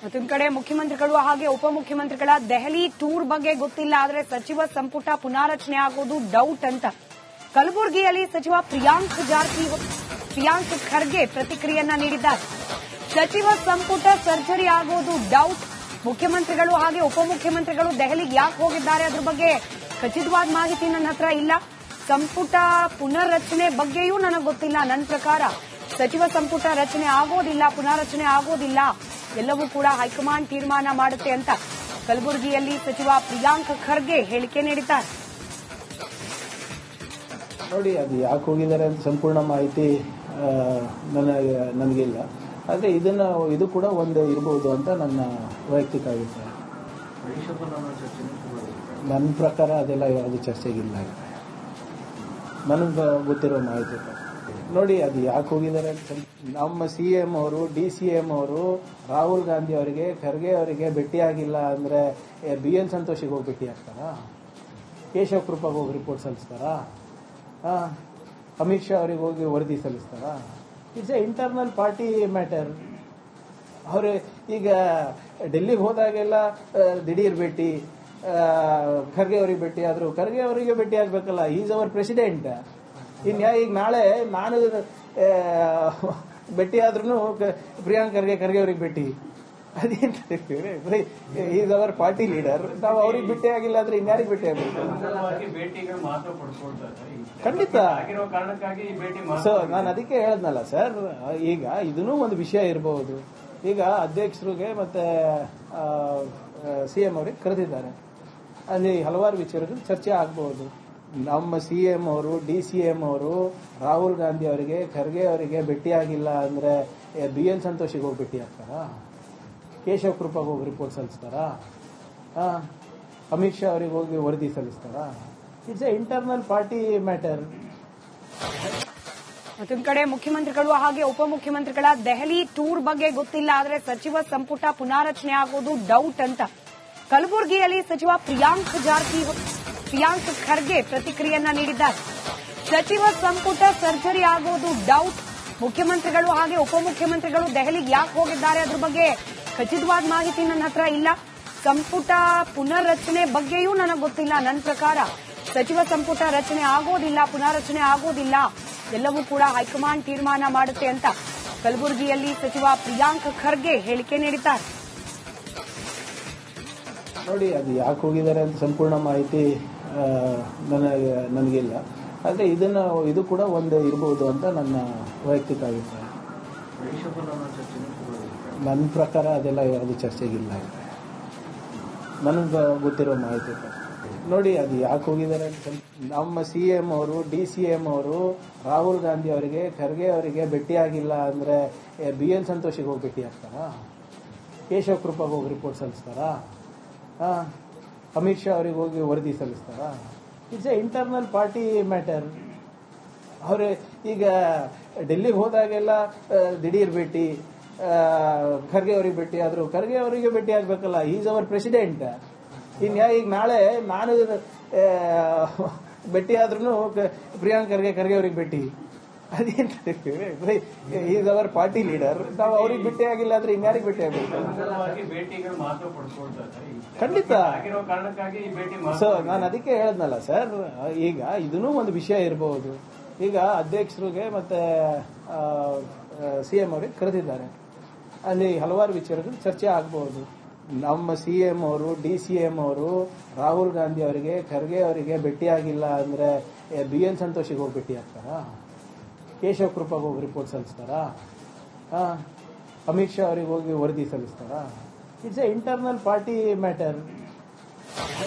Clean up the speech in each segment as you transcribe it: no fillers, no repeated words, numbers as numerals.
ಮತ್ತೊಂದು ಕಡೆ ಮುಖ್ಯಮಂತ್ರಿಗಳು ಹಾಗೆ ಉಪಮುಖ್ಯಮಂತ್ರಿಗಳ ದೆಹಲಿ ಟೂರ್ ಬಗ್ಗೆ ಗೊತ್ತಿಲ್ಲ, ಆದರೆ ಸಚಿವ ಸಂಪುಟ ಪುನಾರಚನೆ ಆಗೋದು ಡೌಟ್ ಅಂತ ಕಲಬುರಗಿಯಲ್ಲಿ ಸಚಿವ ಪ್ರಿಯಾಂಕ್ ಖರ್ಗೆ ಪ್ರತಿಕ್ರಿಯೆಯನ್ನ ನೀಡಿದ್ದಾರೆ. ಸಚಿವ ಸಂಪುಟ ಸರ್ಜರಿ ಆಗೋದು ಡೌಟ್. ಮುಖ್ಯಮಂತ್ರಿಗಳು ಹಾಗೆ ಉಪಮುಖ್ಯಮಂತ್ರಿಗಳು ದೆಹಲಿಗೆ ಯಾಕೆ ಹೋಗಿದ್ದಾರೆ ಅದ್ರ ಬಗ್ಗೆ ಖಚಿತವಾದ ಮಾಹಿತಿ ನನ್ನ ಹತ್ರ ಇಲ್ಲ. ಸಂಪುಟ ಪುನರ್ರಚನೆ ಬಗ್ಗೆಯೂ ನನಗೆ ಗೊತ್ತಿಲ್ಲ. ನನ್ನ ಪ್ರಕಾರ ಸಚಿವ ಸಂಪುಟ ರಚನೆ ಆಗೋದಿಲ್ಲ, ಪುನಾರಚನೆ ಆಗೋದಿಲ್ಲ. ಎಲ್ಲವೂ ಕೂಡ ಹೈಕಮಾಂಡ್ ತೀರ್ಮಾನ ಮಾಡುತ್ತೆ ಅಂತ ಕಲಬುರಗಿಯಲ್ಲಿ ಸಚಿವ ಪ್ರಿಯಾಂಕ್ ಖರ್ಗೆ ಹೇಳಿಕೆ ನೀಡಿದ್ದಾರೆ. ನೋಡಿ, ಅದು ಯಾಕೆ ಹೋಗಿದ್ದಾರೆ ಅಂತ ಸಂಪೂರ್ಣ ಮಾಹಿತಿ ನನಗಿಲ್ಲ. ಆದರೆ ಇದು ಕೂಡ ಒಂದು ಇರಬಹುದು ಅಂತ ನನ್ನ ವೈಯಕ್ತಿಕ ಅಭಿಪ್ರಾಯ. ನನ್ನ ಪ್ರಕಾರ ಅದೆಲ್ಲ ಯಾವುದು ಚರ್ಚೆಗಿಲ್ಲ. ನನಗೆ ಗೊತ್ತಿರೋ ಮಾಹಿತಿ ನೋಡಿ, ಅದು ಯಾಕೆ ಹೋಗಿದ್ದಾರೆ ಅಂತ ನಮ್ಮ ಸಿಎಂ ಅವರು, DCM ಅವರು ರಾಹುಲ್ ಗಾಂಧಿ ಅವರಿಗೆ, ಖರ್ಗೆ ಅವರಿಗೆ ಭೇಟಿಯಾಗಿಲ್ಲ ಅಂದ್ರೆ BN ಸಂತೋಷಿಗೆ ಹೋಗಿ ಭೇಟಿ ಆಗ್ತಾರಾ? ಕೇಶವ್ ಕೃಪಾಗೆ ಹೋಗಿ ರಿಪೋರ್ಟ್ ಸಲ್ಲಿಸ್ತಾರಾ? ಅಮಿತ್ ಶಾ ಅವರಿಗೆ ಹೋಗಿ ವರದಿ ಸಲ್ಲಿಸ್ತಾರಾ? It's a internal party matter. ಅವರು ಈಗ ಡೆಲ್ಲಿಗೆ ಹೋದಾಗೆಲ್ಲ ದಿಢೀರ್ ಭೇಟಿ, ಖರ್ಗೆ ಅವರಿಗೆ ಭೇಟಿ ಆದ್ರು. ಖರ್ಗೆ ಅವರಿಗೆ ಭೇಟಿ ಆಗ್ಬೇಕಲ್ಲ, ಈಸ್ ಅವರ್ ಪ್ರೆಸಿಡೆಂಟ್. ಈಗ ನಾಳೆ ನಾನು ಭೇಟಿ ಆದ್ರೂ ಪ್ರಿಯಾಂಕ್ ಖರ್ಗೆ ಅವರಿಗೆ ಭೇಟಿ, ಅದೇಂತ ಈಸ್ ಅವರ್ ಪಾರ್ಟಿ ಲೀಡರ್. ನಾವು ಅವ್ರಿಗೆ ಭೇಟಿ ಆಗಿಲ್ಲ ಅಂದ್ರೆ ಇನ್ಯಾರಿಗೆ ಭೇಟಿ ಆಗ್ಬೇಕು? ಖಂಡಿತ. ಸೊ ನಾನು ಅದಕ್ಕೆ ಹೇಳದ್ನಲ್ಲ ಸರ್, ಈಗ ಇದನ್ನೂ ಒಂದು ವಿಷಯ ಇರಬಹುದು. ಈಗ ಅಧ್ಯಕ್ಷರಿಗೆ ಮತ್ತೆ CM ಅವರಿಗೆ ಕರೆದಿದ್ದಾರೆ, ಅಲ್ಲಿ ಹಲವಾರು ವಿಚಾರಗಳು ಚರ್ಚೆ ಆಗಬಹುದು. ನಮ್ಮ CM ಅವರು, DCM ಅವರು ರಾಹುಲ್ ಗಾಂಧಿ ಅವರಿಗೆ, ಖರ್ಗೆ ಅವರಿಗೆ ಭೇಟಿಯಾಗಿಲ್ಲ ಅಂದ್ರೆ BN ಸಂತೋಷಿಗೆ ಹೋಗಿ ಭೇಟಿ ಆಗ್ತಾರಾ? ಕೇಶವ್ ಕೃಪಾಗೆ ಹೋಗಿ ರಿಪೋರ್ಟ್ ಸಲ್ಲಿಸ್ತಾರಾ? ಅಮಿತ್ ಶಾ ಅವರಿಗೆ ಹೋಗಿ ವರದಿ ಸಲ್ಲಿಸ್ತಾರಾ? It's a internal party matter. ಮತ್ತೊಂದು ಕಡೆ ಮುಖ್ಯಮಂತ್ರಿಗಳು ಹಾಗೆ ಉಪಮುಖ್ಯಮಂತ್ರಿಗಳ ದೆಹಲಿ ಟೂರ್ ಬಗ್ಗೆ ಗೊತ್ತಿಲ್ಲ, ಆದರೆ ಸಚಿವ ಸಂಪುಟ ಪುನಾರಚನೆ ಆಗೋದು ಡೌಟ್ ಅಂತ ಕಲಬುರಗಿಯಲ್ಲಿ ಸಚಿವ ಪ್ರಿಯಾಂಕ್ ಖರ್ಗೆ ಪ್ರತಿಕ್ರಿಯೆಯನ್ನ ನೀಡಿದ್ದಾರೆ. ಸಚಿವ ಸಂಪುಟ ಸರ್ಜರಿ ಆಗೋದು ಡೌಟ್. ಮುಖ್ಯಮಂತ್ರಿಗಳು ಹಾಗೆ ಉಪಮುಖ್ಯಮಂತ್ರಿಗಳು ದೆಹಲಿಗೆ ಯಾಕೆ ಹೋಗಿದ್ದಾರೆ ಅದ್ರ ಬಗ್ಗೆ ಖಚಿತವಾದ ಮಾಹಿತಿ ನನ್ನ ಹತ್ರ ಇಲ್ಲ. ಸಂಪುಟ ಪುನರ್ರಚನೆ ಬಗ್ಗೆಯೂ ನನಗೆ ಗೊತ್ತಿಲ್ಲ. ನನ್ನ ಪ್ರಕಾರ ಸಚಿವ ಸಂಪುಟ ರಚನೆ ಆಗೋದಿಲ್ಲ, ಪುನಾರಚನೆ ಆಗೋದಿಲ್ಲ. ಎಲ್ಲವೂ ಕೂಡ ಹೈಕಮಾಂಡ್ ತೀರ್ಮಾನ ಮಾಡುತ್ತೆ ಅಂತ ಕಲಬುರಗಿಯಲ್ಲಿ ಸಚಿವ ಪ್ರಿಯಾಂಕ್ ಖರ್ಗೆ ಹೇಳಿಕೆ ನೀಡಿದ್ದಾರೆ. ನೋಡಿ, ಅದು ಯಾಕೆ ಹೋಗಿದ್ದಾರೆ ಅಂತ ಸಂಪೂರ್ಣ ಮಾಹಿತಿ ನನಗಿಲ್ಲ. ಆದರೆ ಇದು ಕೂಡ ಒಂದು ಇರಬಹುದು ಅಂತ ನನ್ನ ವೈಯಕ್ತಿಕ ಅಭಿಪ್ರಾಯ. ನನ್ನ ಪ್ರಕಾರ ಅದೆಲ್ಲ ಯಾವುದು ಚರ್ಚೆಗಿಲ್ಲ. ನನಗೆ ಗೊತ್ತಿರೋ ಮಾಹಿತಿ ನೋಡಿ, ಅದು ಯಾಕೆ ಹೋಗಿದ್ದಾರೆ ಅಂತ ನಮ್ಮ CM ಅವರು, DCM ಅವರು ರಾಹುಲ್ ಗಾಂಧಿ ಅವರಿಗೆ, ಖರ್ಗೆ ಅವರಿಗೆ ಭೇಟಿಯಾಗಿಲ್ಲ ಅಂದ್ರೆ BN ಸಂತೋಷಿಗೆ ಹೋಗಿ ಭೇಟಿ ಆಗ್ತಾರಾ? ಕೇಶವ್ ಕೃಪಾಗೆ ಹೋಗಿ ರಿಪೋರ್ಟ್ ಸಲ್ಲಿಸ್ತಾರಾ? ಅಮಿತ್ ಶಾ ಅವರಿಗೆ ಹೋಗಿ ವರದಿ ಸಲ್ಲಿಸ್ತಾರಾ? It's a internal party matter. ಅವರು ಈಗ ಡೆಲ್ಲಿಗೆ ಹೋದಾಗೆಲ್ಲ ದಿಢೀರ್ ಭೇಟಿ, ಖರ್ಗೆ ಅವರಿಗೆ ಭೇಟಿ ಆದ್ರು. ಖರ್ಗೆ ಅವರಿಗೆ ಭೇಟಿ ಆಗ್ಬೇಕಲ್ಲ, ಈಸ್ ಅವರ್ ಪ್ರೆಸಿಡೆಂಟ್. ಈಗ ನಾಳೆ ನಾನು ಭೇಟಿ ಆದ್ರೂ ಪ್ರಿಯಾಂಕ್ ಖರ್ಗೆ ಅವರಿಗೆ ಭೇಟಿ, ಅದೇಂತ ಈಸ್ ಅವರ್ ಪಾರ್ಟಿ ಲೀಡರ್. ನಾವು ಅವ್ರಿಗೆ ಭೇಟಿ ಆಗಿಲ್ಲ ಅಂದ್ರೆ ಇನ್ಯಾರಿಗೆ ಭೇಟಿ ಆಗ್ಬೇಕು? ಖಂಡಿತ. ಸೊ ನಾನು ಅದಕ್ಕೆ ಹೇಳದ್ನಲ್ಲ ಸರ್, ಈಗ ಇದನ್ನೂ ಒಂದು ವಿಷಯ ಇರಬಹುದು. ಈಗ ಅಧ್ಯಕ್ಷರಿಗೆ ಮತ್ತೆ CM ಅವರಿಗೆ ಕರೆದಿದ್ದಾರೆ, ಅಲ್ಲಿ ಹಲವಾರು ವಿಚಾರಗಳು ಚರ್ಚೆ ಆಗಬಹುದು. ನಮ್ಮ CM ಅವರು, DCM ಅವರು ರಾಹುಲ್ ಗಾಂಧಿ ಅವರಿಗೆ, ಖರ್ಗೆ ಅವರಿಗೆ ಭೇಟಿಯಾಗಿಲ್ಲ ಅಂದ್ರೆ BN ಸಂತೋಷಿಗೆ ಹೋಗಿ ಭೇಟಿ ಆಗ್ತಾರಾ? ಕೇಶವ್ ಕೃಪಾಗೆ ಹೋಗಿ ರಿಪೋರ್ಟ್ ಸಲ್ಲಿಸ್ತಾರಾ? ಅಮಿತ್ ಶಾ ಅವರಿಗೆ ಹೋಗಿ ವರದಿ ಸಲ್ಲಿಸ್ತಾರಾ? It's a internal party matter.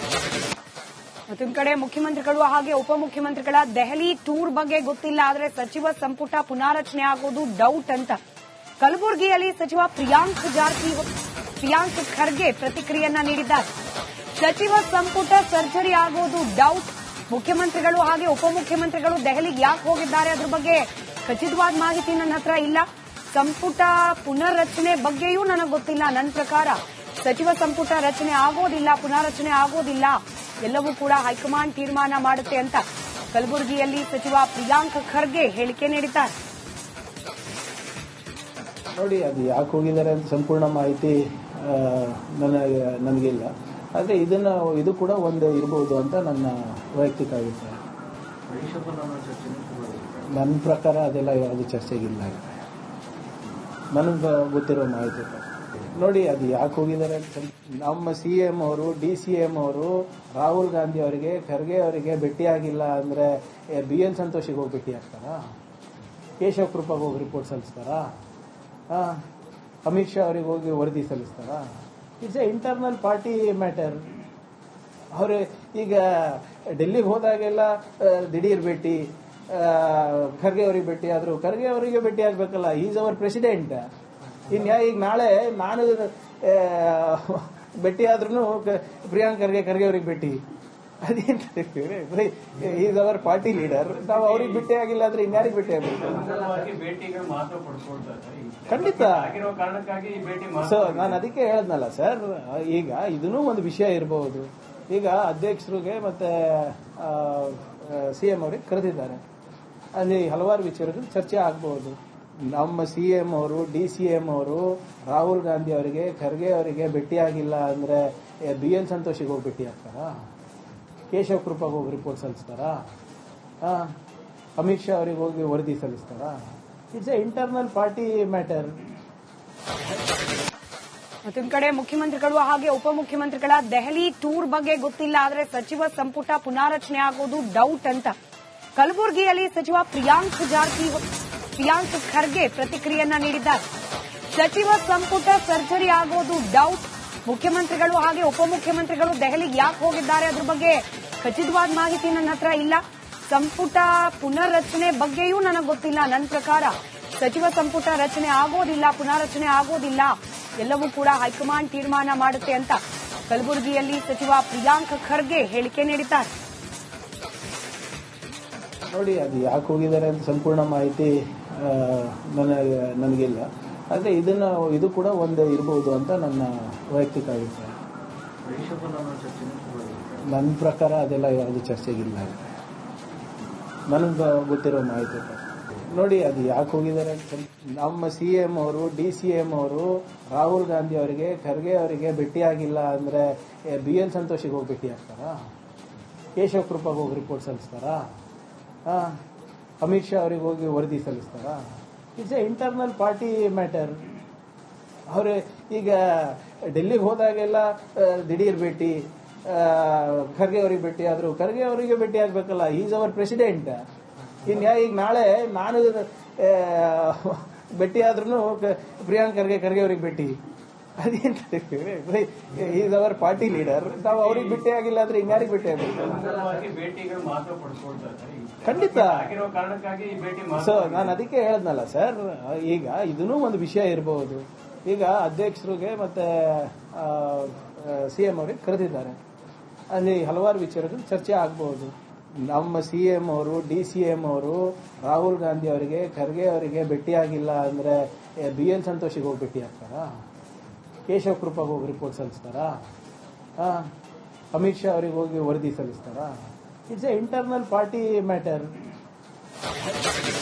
ಮತ್ತೊಂದು ಕಡೆ ಮುಖ್ಯಮಂತ್ರಿಗಳು ಹಾಗೆ ಉಪಮುಖ್ಯಮಂತ್ರಿಗಳ ದೆಹಲಿ ಟೂರ್ ಬಗ್ಗೆ ಗೊತ್ತಿಲ್ಲ, ಆದರೆ ಸಚಿವ ಸಂಪುಟ ಪುನಾರಚನೆ ಆಗೋದು ಡೌಟ್ ಅಂತ ಕಲಬುರಗಿಯಲ್ಲಿ ಸಚಿವ ಪ್ರಿಯಾಂಕ್ ಖರ್ಗೆ ಪ್ರತಿಕ್ರಿಯೆಯನ್ನ ನೀಡಿದ್ದಾರೆ. ಸಚಿವ ಸಂಪುಟ ಸರ್ಜರಿ ಆಗೋದು ಡೌಟ್. ಮುಖ್ಯಮಂತ್ರಿಗಳು ಹಾಗೆ ಉಪಮುಖ್ಯಮಂತ್ರಿಗಳು ದೆಹಲಿಗೆ ಯಾಕೆ ಹೋಗಿದ್ದಾರೆ ಅದ್ರ ಬಗ್ಗೆ ಖಚಿತವಾದ ಮಾಹಿತಿ ನನ್ನ ಹತ್ರ ಇಲ್ಲ. ಸಂಪುಟ ಪುನರ್ರಚನೆ ಬಗ್ಗೆಯೂ ನನಗೆ ಗೊತ್ತಿಲ್ಲ. ನನ್ನ ಪ್ರಕಾರ ಸಚಿವ ಸಂಪುಟ ರಚನೆ ಆಗೋದಿಲ್ಲ, ಪುನಾರಚನೆ ಆಗೋದಿಲ್ಲ. ಎಲ್ಲವೂ ಕೂಡ ಹೈಕಮಾಂಡ್ ತೀರ್ಮಾನ ಮಾಡುತ್ತೆ ಅಂತ ಕಲಬುರಗಿಯಲ್ಲಿ ಸಚಿವ ಪ್ರಿಯಾಂಕ್ ಖರ್ಗೆ ಹೇಳಿಕೆ ನೀಡಿದ್ದಾರೆ. ನೋಡಿ, ಅದು ಯಾಕೆ ಹೋಗಿದ್ದಾರೆ ಅಂತ ಸಂಪೂರ್ಣ ಮಾಹಿತಿ ನನಗಿಲ್ಲ. ಆದರೆ ಇದು ಕೂಡ ಒಂದು ಇರ್ಬೋದು ಅಂತ ನನ್ನ ವೈಯಕ್ತಿಕ ಅಭಿಪ್ರಾಯ. ನನ್ನ ಪ್ರಕಾರ ಅದೆಲ್ಲ ಯಾವುದು ಚರ್ಚೆಗಿಲ್ಲ. ನನಗೆ ಗೊತ್ತಿರೋ ಮಾಹಿತಿ ನೋಡಿ, ಅದು ಯಾಕೆ ಹೋಗಿದ್ದಾರೆ ಅಂತ. ನಮ್ಮ CM ಅವರು DCM ಅವರು ರಾಹುಲ್ ಗಾಂಧಿ ಅವರಿಗೆ, ಖರ್ಗೆ ಅವರಿಗೆ ಭೇಟಿಯಾಗಿಲ್ಲ ಅಂದರೆ BL ಸಂತೋಷಿಗೆ ಹೋಗಿ ಭೇಟಿ ಆಗ್ತಾರಾ? ಕೇಶವ್ ಕೃಪಾಗೆ ಹೋಗಿ ರಿಪೋರ್ಟ್ ಸಲ್ಲಿಸ್ತಾರಾ? ಅಮಿತ್ ಶಾ ಅವರಿಗೆ ಹೋಗಿ ವರದಿ ಸಲ್ಲಿಸ್ತಾರಾ? It's a internal party matter. ಅವರು ಈಗ ಡೆಲ್ಲಿಗೆ ಹೋದಾಗೆಲ್ಲ ದಿಢೀರ್ ಭೇಟಿ, ಖರ್ಗೆ ಅವರಿಗೆ ಭೇಟಿ ಆದ್ರು. ಖರ್ಗೆ ಅವರಿಗೆ ಭೇಟಿ ಆಗ್ಬೇಕಲ್ಲ, ಈಸ್ ಅವರ್ ಪ್ರೆಸಿಡೆಂಟ್. ಈಗ ನಾಳೆ ನಾನು ಭೇಟಿ ಆದ್ರೂ ಪ್ರಿಯಾಂಕ್ ಖರ್ಗೆ ಅವ್ರಿಗೆ ಭೇಟಿ, ಅದೇಂತ ಈಸ್ ಅವರ್ ಪಾರ್ಟಿ ಲೀಡರ್. ನಾವು ಅವ್ರಿಗೆ ಭೇಟಿ ಆಗಿಲ್ಲ ಅಂದ್ರೆ ಇನ್ಯಾರಿಗೆ ಭೇಟಿ ಆಗ್ಬೇಕು? ಖಂಡಿತ. ಸೊ ನಾನು ಅದಕ್ಕೆ ಹೇಳದ್ನಲ್ಲ ಸರ್, ಈಗ ಇದನ್ನೂ ಒಂದು ವಿಷಯ ಇರಬಹುದು. ಈಗ ಅಧ್ಯಕ್ಷರಿಗೆ ಮತ್ತೆ CM ಅವರಿಗೆ ಕರೆದಿದ್ದಾರೆ, ಅಲ್ಲಿ ಹಲವಾರು ವಿಚಾರಗಳು ಚರ್ಚೆ ಆಗಬಹುದು. ನಮ್ಮ CM ಅವರು DCM ಅವರು ರಾಹುಲ್ ಗಾಂಧಿ ಅವರಿಗೆ, ಖರ್ಗೆ ಅವರಿಗೆ ಭೇಟಿಯಾಗಿಲ್ಲ ಅಂದ್ರೆ BL ಸಂತೋಷಿಗೆ ಹೋಗಿ ಭೇಟಿ ಆಗ್ತಾರಾ? ಕೇಶವ್ ಕೃಪಾಗೆ ಹೋಗಿ ರಿಪೋರ್ಟ್ ಸಲ್ಲಿಸ್ತಾರಾ? ಅಮಿತ್ ಶಾ ಅವರಿಗೆ ಹೋಗಿ ವರದಿ ಸಲ್ಲಿಸ್ತಾರಾ? It's a internal party matter. ಮತ್ತೊಂದು ಕಡೆ ಮುಖ್ಯಮಂತ್ರಿಗಳು ಹಾಗೆ ಉಪಮುಖ್ಯಮಂತ್ರಿಗಳ ದೆಹಲಿ ಟೂರ್ ಬಗ್ಗೆ ಗೊತ್ತಿಲ್ಲ, ಆದರೆ ಸಚಿವ ಸಂಪುಟ ಪುನಾರಚನೆ ಆಗೋದು ಡೌಟ್ ಅಂತ ಕಲಬುರಗಿಯಲ್ಲಿ ಸಚಿವ ಪ್ರಿಯಾಂಕ್ ಖರ್ಗೆ ಪ್ರತಿಕ್ರಿಯೆಯನ್ನ ನೀಡಿದ್ದಾರೆ. ಸಚಿವ ಸಂಪುಟ ಸರ್ಜರಿ ಆಗೋದು ಡೌಟ್. ಮುಖ್ಯಮಂತ್ರಿಗಳು ಹಾಗೆ ಉಪಮುಖ್ಯಮಂತ್ರಿಗಳು ದೆಹಲಿಗೆ ಯಾಕೆ ಹೋಗಿದ್ದಾರೆ ಅದ್ರ ಬಗ್ಗೆ ಖಚಿತವಾದ ಮಾಹಿತಿ ನನ್ನ ಹತ್ರ ಇಲ್ಲ. ಸಂಪುಟ ಪುನರ್ರಚನೆ ಬಗ್ಗೆಯೂ ನನಗೆ ಗೊತ್ತಿಲ್ಲ. ನನ್ನ ಪ್ರಕಾರ ಸಚಿವ ಸಂಪುಟ ರಚನೆ ಆಗೋದಿಲ್ಲ, ಪುನಾರಚನೆ ಆಗೋದಿಲ್ಲ. ಎಲ್ಲವೂ ಕೂಡ ಹೈಕಮಾಂಡ್ ತೀರ್ಮಾನ ಮಾಡುತ್ತೆ ಅಂತ ಕಲಬುರಗಿಯಲ್ಲಿ ಸಚಿವ ಪ್ರಿಯಾಂಕ್ ಖರ್ಗೆ ಹೇಳಿಕೆ ನೀಡಿದ್ದಾರೆ. ನೋಡಿ, ಅದು ಯಾಕೆ ಹೋಗಿದ್ದಾರೆ ಅಂತ ಸಂಪೂರ್ಣ ಮಾಹಿತಿ ನನಗಿಲ್ಲ. ಆದರೆ ಇದು ಕೂಡ ಒಂದು ಇರಬಹುದು ಅಂತ ನನ್ನ ವೈಯಕ್ತಿಕ ಅಭಿಪ್ರಾಯ. ನನ್ನ ಪ್ರಕಾರ ಅದೆಲ್ಲ ಯಾವುದು ಚರ್ಚೆಗಿಲ್ಲ. ನನಗೆ ಗೊತ್ತಿರೋ ಮಾಹಿತಿ ನೋಡಿ, ಅದು ಯಾಕೆ ಹೋಗಿದ್ದಾರೆ ಅಂತ. ನಮ್ಮ CM ಅವರು DCM ಅವರು ರಾಹುಲ್ ಗಾಂಧಿ ಅವರಿಗೆ, ಖರ್ಗೆ ಅವರಿಗೆ ಭೇಟಿಯಾಗಿಲ್ಲ ಅಂದ್ರೆ BL ಸಂತೋಷಿಗೆ ಹೋಗಿ ಭೇಟಿ ಆಗ್ತಾರಾ? ಕೇಶವ್ ಕೃಪಾಗೆ ಹೋಗಿ ರಿಪೋರ್ಟ್ ಸಲ್ಲಿಸ್ತಾರಾ? ಅಮಿತ್ ಶಾ ಅವರಿಗೆ ಹೋಗಿ ವರದಿ ಸಲ್ಲಿಸ್ತಾರಾ? It's a internal party matter. ಅವರು ಈಗ ಡೆಲ್ಲಿಗೆ ಹೋದಾಗೆಲ್ಲ ದಿಢೀರ್ ಭೇಟಿ, ಖರ್ಗೆ ಅವರಿಗೆ ಭೇಟಿ ಆದ್ರು. ಖರ್ಗೆ ಅವರಿಗೆ ಭೇಟಿ ಆಗ್ಬೇಕಲ್ಲ, ಈಸ್ ಅವರ್ ಪ್ರೆಸಿಡೆಂಟ್. ಈಗ ನಾಳೆ ನಾನು ಭೇಟಿ ಆದ್ರೂ ಪ್ರಿಯಾಂಕ್ ಖರ್ಗೆ ಅವರಿಗೆ ಭೇಟಿ, ಅದೇಂತ ಈಸ್ ಅವರ್ ಪಾರ್ಟಿ ಲೀಡರ್. ನಾವು ಅವ್ರಿಗೆ ಭೇಟಿ ಆಗಿಲ್ಲ ಅಂದ್ರೆ ಇನ್ಯಾರಿಗೆ ಭೇಟಿ ಆಗ್ಬೇಕು? ಖಂಡಿತ. ಸೊ ನಾನು ಅದಕ್ಕೆ ಹೇಳದ್ನಲ್ಲ ಸರ್, ಈಗ ಇದನ್ನೂ ಒಂದು ವಿಷಯ ಇರಬಹುದು. ಈಗ ಅಧ್ಯಕ್ಷರಿಗೆ ಮತ್ತೆ CM ಅವರಿಗೆ ಕರೆದಿದ್ದಾರೆ, ಅಲ್ಲಿ ಹಲವಾರು ವಿಚಾರಗಳು ಚರ್ಚೆ ಆಗಬಹುದು. ನಮ್ಮ CM ಅವರು DCM ಅವರು ರಾಹುಲ್ ಗಾಂಧಿ ಅವರಿಗೆ, ಖರ್ಗೆ ಅವರಿಗೆ ಭೇಟಿಯಾಗಿಲ್ಲ ಅಂದ್ರೆ BL ಸಂತೋಷಿಗೆ ಹೋಗಿ ಭೇಟಿ ಆಗ್ತಾರಾ? ಕೇಶವ್ ಕೃಪಾಗೆ ಹೋಗಿ ರಿಪೋರ್ಟ್ ಸಲ್ಲಿಸ್ತಾರಾ? ಅಮಿತ್ ಶಾ ಅವರಿಗೆ ಹೋಗಿ ವರದಿ ಸಲ್ಲಿಸ್ತಾರಾ? It's a internal party matter.